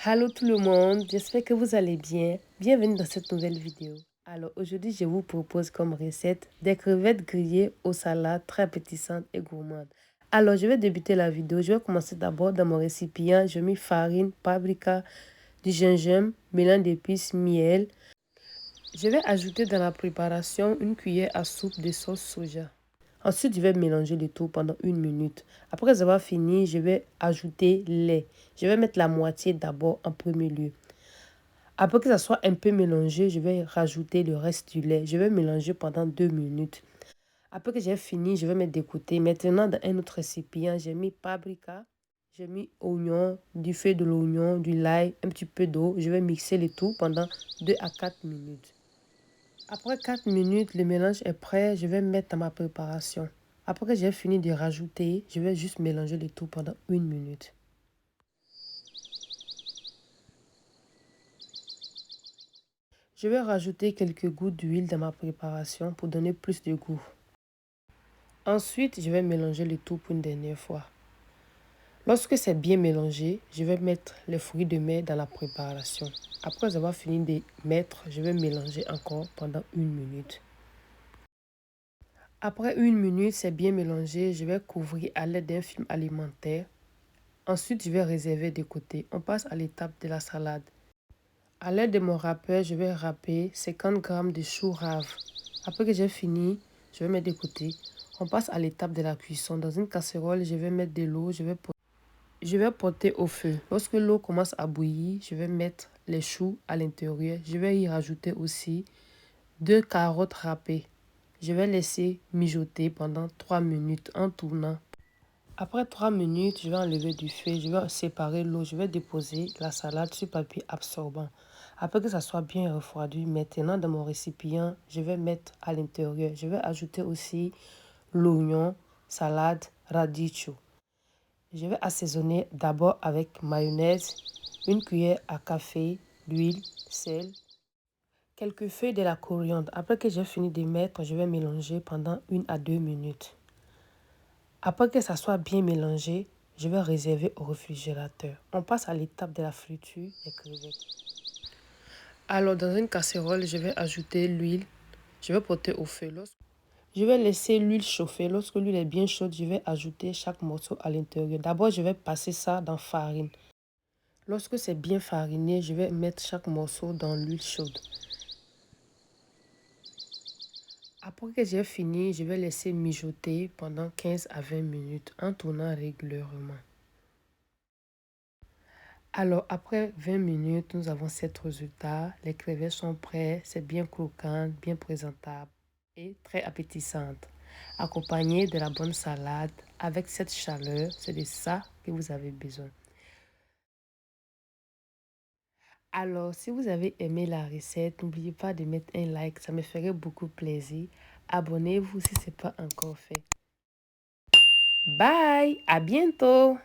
Hello tout le monde, j'espère que vous allez bien. Bienvenue dans cette nouvelle vidéo. Alors aujourd'hui, je vous propose comme recette des crevettes grillées aux salades très appétissantes et gourmandes. Alors je vais débuter la vidéo. Je vais commencer d'abord dans mon récipient. Je mets farine, paprika, du gingembre, mélange d'épices, miel. Je vais ajouter dans la préparation une cuillère à soupe de sauce soja. Ensuite, je vais mélanger le tout pendant 1 minute. Après avoir fini, je vais ajouter lait. Je vais mettre la moitié d'abord en premier lieu. Après que ça soit un peu mélangé, je vais rajouter le reste du lait. Je vais mélanger pendant 2 minutes. Après que j'ai fini, je vais mettre de côté. Maintenant, dans un autre récipient, j'ai mis paprika, j'ai mis oignon, du feu de l'oignon, du l'ail, un petit peu d'eau. Je vais mixer le tout pendant 2 à 4 minutes. Après 4 minutes, le mélange est prêt. Je vais mettre dans ma préparation. Après que j'ai fini de rajouter, je vais juste mélanger le tout pendant 1 minute. Je vais rajouter quelques gouttes d'huile dans ma préparation pour donner plus de goût. Ensuite, je vais mélanger le tout pour une dernière fois. Lorsque c'est bien mélangé, je vais mettre les fruits de mer dans la préparation. Après avoir fini de mettre, je vais mélanger encore pendant 1 minute. Après 1 minute, c'est bien mélangé, je vais couvrir à l'aide d'un film alimentaire. Ensuite, je vais réserver de côté. On passe à l'étape de la salade. À l'aide de mon râpeur, je vais râper 50 g de chou rave. Après que j'ai fini, je vais mettre de côté. On passe à l'étape de la cuisson. Dans une casserole, je vais mettre de l'eau. Je vais porter au feu. Lorsque l'eau commence à bouillir, je vais mettre les choux à l'intérieur. Je vais y rajouter aussi 2 carottes râpées. Je vais laisser mijoter pendant 3 minutes en tournant. Après 3 minutes, je vais enlever du feu. Je vais séparer l'eau. Je vais déposer la salade sur papier absorbant. Après que ça soit bien refroidi, maintenant dans mon récipient, je vais mettre à l'intérieur. Je vais ajouter aussi l'oignon, salade, radicchio. Je vais assaisonner d'abord avec mayonnaise, une cuillère à café, d'huile, sel, quelques feuilles de la coriandre. Après que j'ai fini de mettre, je vais mélanger pendant 1 à 2 minutes. Après que ça soit bien mélangé, je vais réserver au réfrigérateur. On passe à l'étape de la friture des crevettes. Alors, dans une casserole, je vais ajouter l'huile. Je vais porter au feu. Je vais laisser l'huile chauffer. Lorsque l'huile est bien chaude, je vais ajouter chaque morceau à l'intérieur. D'abord, je vais passer ça dans la farine. Lorsque c'est bien fariné, je vais mettre chaque morceau dans l'huile chaude. Après que j'ai fini, je vais laisser mijoter pendant 15 à 20 minutes en tournant régulièrement. Alors, après 20 minutes, nous avons cet résultat. Les crevettes sont prêtes, c'est bien croquant, bien présentable et très appétissante. Accompagné de la bonne salade, avec cette chaleur, c'est de ça que vous avez besoin. Alors, si vous avez aimé la recette, n'oubliez pas de mettre un like, ça me ferait beaucoup plaisir. Abonnez-vous si ce n'est pas encore fait. Bye, à bientôt!